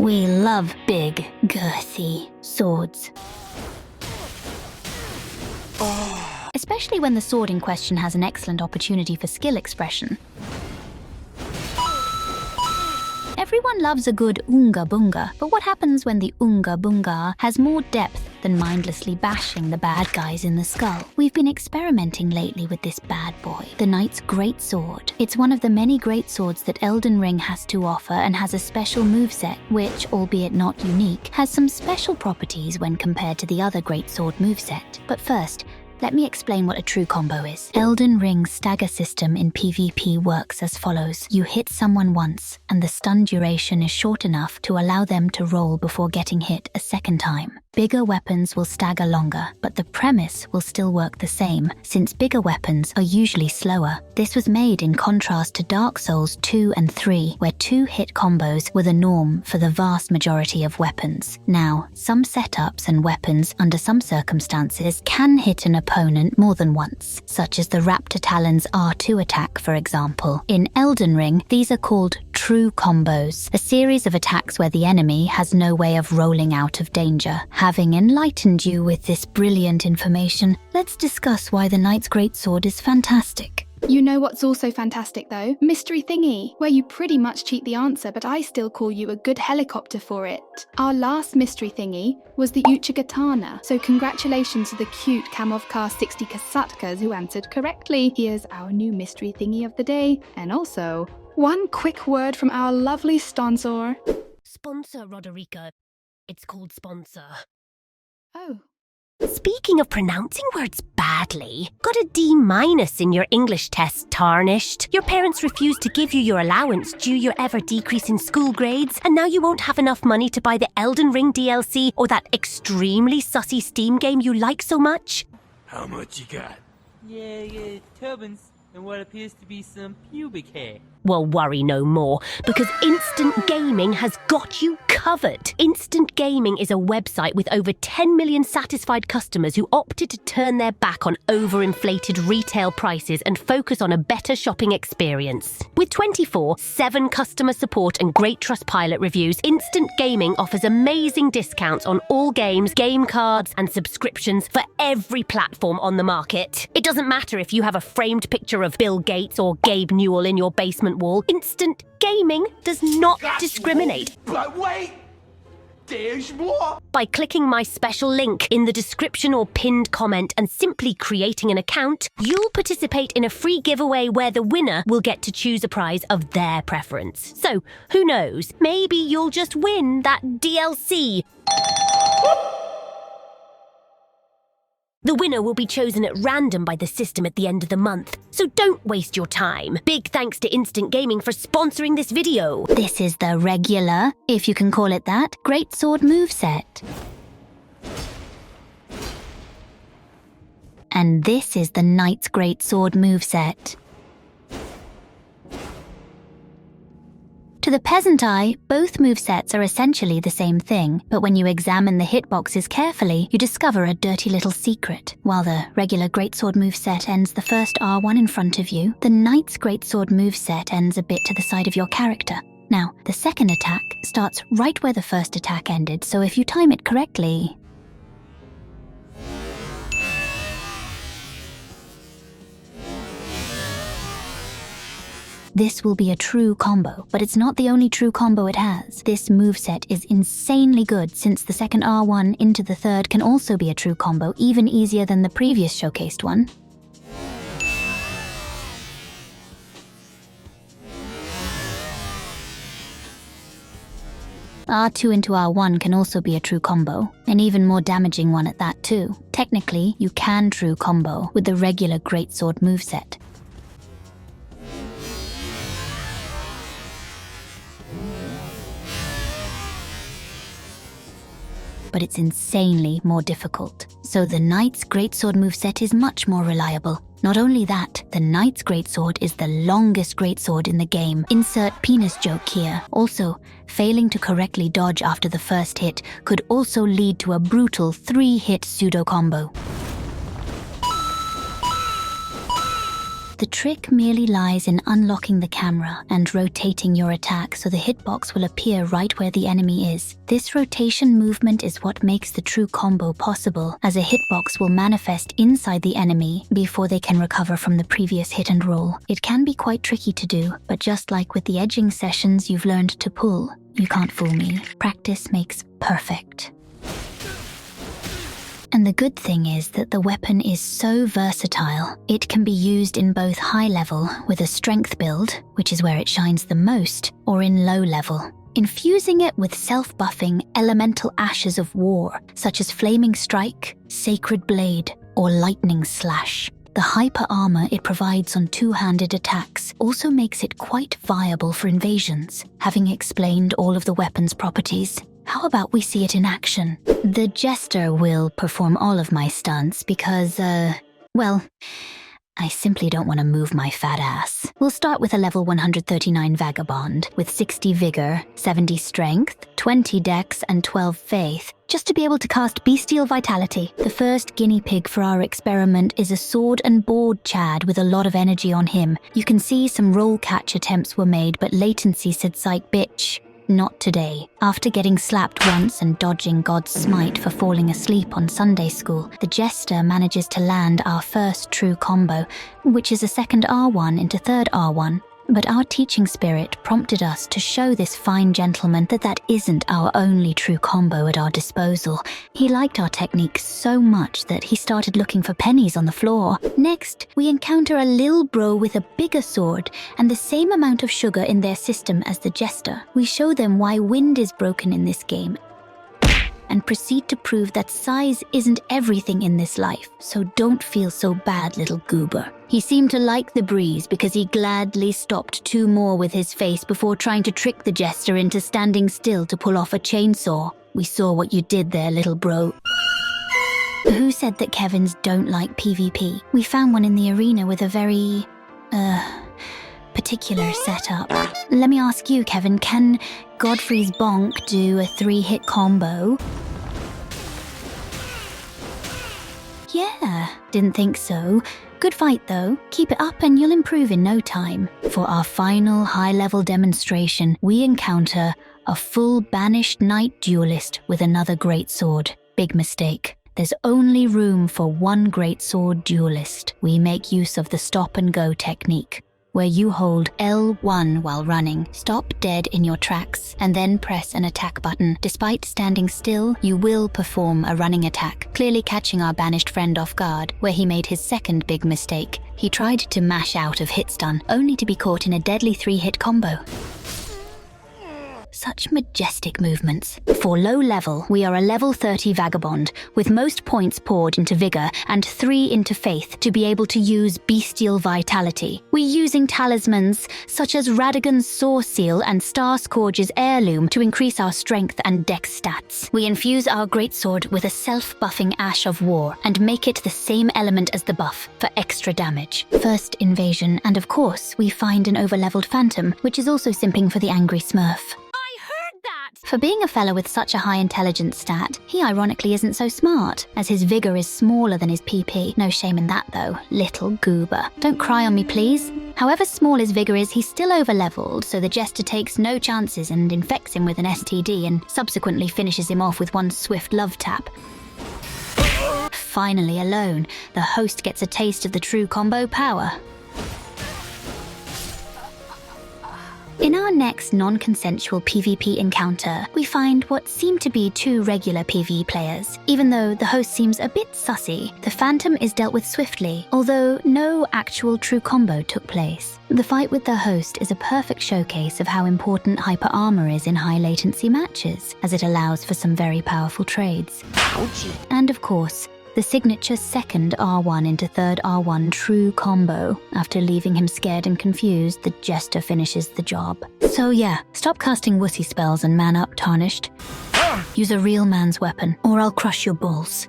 We love big, girthy swords. Especially when the sword in question has an excellent opportunity for skill expression. Everyone loves a good Unga Bunga, but what happens when the Unga Bunga has more depth than mindlessly bashing the bad guys in the skull? We've been experimenting lately with this bad boy, the Knight's Greatsword. It's one of the many greatswords that Elden Ring has to offer and has a special moveset which, albeit not unique, has some special properties when compared to the other greatsword moveset. But first, let me explain what a true combo is. Elden Ring's stagger system in PvP works as follows. You hit someone once, and the stun duration is short enough to allow them to roll before getting hit a second time. Bigger weapons will stagger longer, but the premise will still work the same, since bigger weapons are usually slower. This was made in contrast to Dark Souls 2 and 3, where 2-hit combos were the norm for the vast majority of weapons. Now, some setups and weapons, under some circumstances, can hit an opponent more than once, such as the Raptor Talon's R2 attack, for example. In Elden Ring, these are called true combos, a series of attacks where the enemy has no way of rolling out of danger. Having enlightened you with this brilliant information, let's discuss why the Knight's Greatsword is fantastic. You know what's also fantastic though? Mystery Thingy, where you pretty much cheat the answer, but I still call you a good helicopter for it. Our last Mystery Thingy was the Uchigatana, so congratulations to the cute Kamovkar 60 Kasatkas who answered correctly. Here's our new Mystery Thingy of the day, and also, one quick word from our lovely sponsor. Sponsor, Rodeirka. It's called sponsor. Oh. Speaking of pronouncing words badly, got a D- in your English test, tarnished. Your parents refused to give you your allowance due your ever decrease in school grades, and now you won't have enough money to buy the Elden Ring DLC or that extremely sussy Steam game you like so much. How much you got? Yeah, turbans and what appears to be some pubic hair. Well, worry no more, because Instant Gaming has got you covered. Instant Gaming is a website with over 10 million satisfied customers who opted to turn their back on overinflated retail prices and focus on a better shopping experience. With 24/7 customer support and great Trustpilot reviews, Instant Gaming offers amazing discounts on all games, game cards, and subscriptions for every platform on the market. It doesn't matter if you have a framed picture of Bill Gates or Gabe Newell in your basement wall. Instant Gaming does not discriminate. But wait! There's more! By clicking my special link in the description or pinned comment and simply creating an account, you'll participate in a free giveaway where the winner will get to choose a prize of their preference. So, who knows? Maybe you'll just win that DLC. The winner will be chosen at random by the system at the end of the month, so don't waste your time. Big thanks to Instant Gaming for sponsoring this video. This is the regular, if you can call it that, Greatsword moveset. And this is the Knight's Greatsword moveset. To the peasant eye, both movesets are essentially the same thing, but when you examine the hitboxes carefully, you discover a dirty little secret. While the regular Greatsword moveset ends the first R1 in front of you, the Knight's Greatsword moveset ends a bit to the side of your character. Now, the second attack starts right where the first attack ended, so if you time it correctly... This will be a true combo, but it's not the only true combo it has. This moveset is insanely good since the second R1 into the third can also be a true combo, even easier than the previous showcased one. R2 into R1 can also be a true combo, an even more damaging one at that too. Technically, you can true combo with the regular Greatsword moveset. But it's insanely more difficult. So the Knight's Greatsword moveset is much more reliable. Not only that, the Knight's Greatsword is the longest greatsword in the game. Insert penis joke here. Also, failing to correctly dodge after the first hit could also lead to a brutal 3-hit pseudo combo. The trick merely lies in unlocking the camera and rotating your attack so the hitbox will appear right where the enemy is. This rotation movement is what makes the true combo possible, as a hitbox will manifest inside the enemy before they can recover from the previous hit and roll. It can be quite tricky to do, but just like with the edging sessions you've learned to pull, you can't fool me. Practice makes perfect. And the good thing is that the weapon is so versatile. It can be used in both high level with a strength build, which is where it shines the most, or in low level, infusing it with self-buffing elemental ashes of war, such as Flaming Strike, Sacred Blade, or Lightning Slash. The hyper armor it provides on two-handed attacks also makes it quite viable for invasions. Having explained all of the weapon's properties, how about we see it in action? The Jester will perform all of my stunts because, well, I simply don't want to move my fat ass. We'll start with a level 139 Vagabond with 60 Vigor, 70 Strength, 20 Dex, and 12 Faith, just to be able to cast Bestial Vitality. The first guinea pig for our experiment is a sword and board Chad with a lot of energy on him. You can see some roll catch attempts were made, but latency said psych bitch. Not today. After getting slapped once and dodging God's smite for falling asleep on Sunday school, the Jester manages to land our first true combo, which is a second R1 into third R1. But our teaching spirit prompted us to show this fine gentleman that isn't our only true combo at our disposal. He liked our technique so much that he started looking for pennies on the floor. Next, we encounter a lil bro with a bigger sword and the same amount of sugar in their system as the Jester. We show them why wind is broken in this game and proceed to prove that size isn't everything in this life, so don't feel so bad, little goober. He seemed to like the breeze because he gladly stopped 2 more with his face before trying to trick the Jester into standing still to pull off a chainsaw. We saw what you did there, little bro. Who said that Kevins don't like PvP? We found one in the arena with a very, particular setup. Let me ask you, Kevin, can Godfrey's Bonk do a 3-hit combo? Yeah, didn't think so. Good fight though. Keep it up and you'll improve in no time. For our final high-level demonstration, we encounter a full banished knight duelist with another greatsword. Big mistake. There's only room for one greatsword duelist. We make use of the stop and go technique, where you hold L1 while running, stop dead in your tracks, and then press an attack button. Despite standing still, you will perform a running attack, clearly catching our banished friend off guard, where he made his second big mistake. He tried to mash out of hit stun, only to be caught in a deadly 3-hit combo. Such majestic movements. For low level, we are a level 30 Vagabond, with most points poured into Vigor and 3 into Faith to be able to use Bestial Vitality. We're using talismans such as Radigan's Saw Seal and Star Scourge's Heirloom to increase our strength and dex stats. We infuse our greatsword with a self-buffing Ash of War and make it the same element as the buff for extra damage. First invasion, and of course, we find an overleveled Phantom, which is also simping for the angry Smurf. For being a fella with such a high intelligence stat, he ironically isn't so smart, as his vigor is smaller than his PP. No shame in that though, little goober. Don't cry on me please. However small his vigor is, he's still overleveled, so the Jester takes no chances and infects him with an STD and subsequently finishes him off with one swift love tap. Finally alone, the host gets a taste of the true combo power. In our next non-consensual PvP encounter, we find what seem to be 2 regular PvE players. Even though the host seems a bit sussy, the Phantom is dealt with swiftly, although no actual true combo took place. The fight with the host is a perfect showcase of how important hyper armor is in high latency matches, as it allows for some very powerful trades. And of course, the signature second R1 into third R1 true combo. After leaving him scared and confused, the Jester finishes the job. So yeah, stop casting wussy spells and man up, Tarnished. Use a real man's weapon, or I'll crush your balls.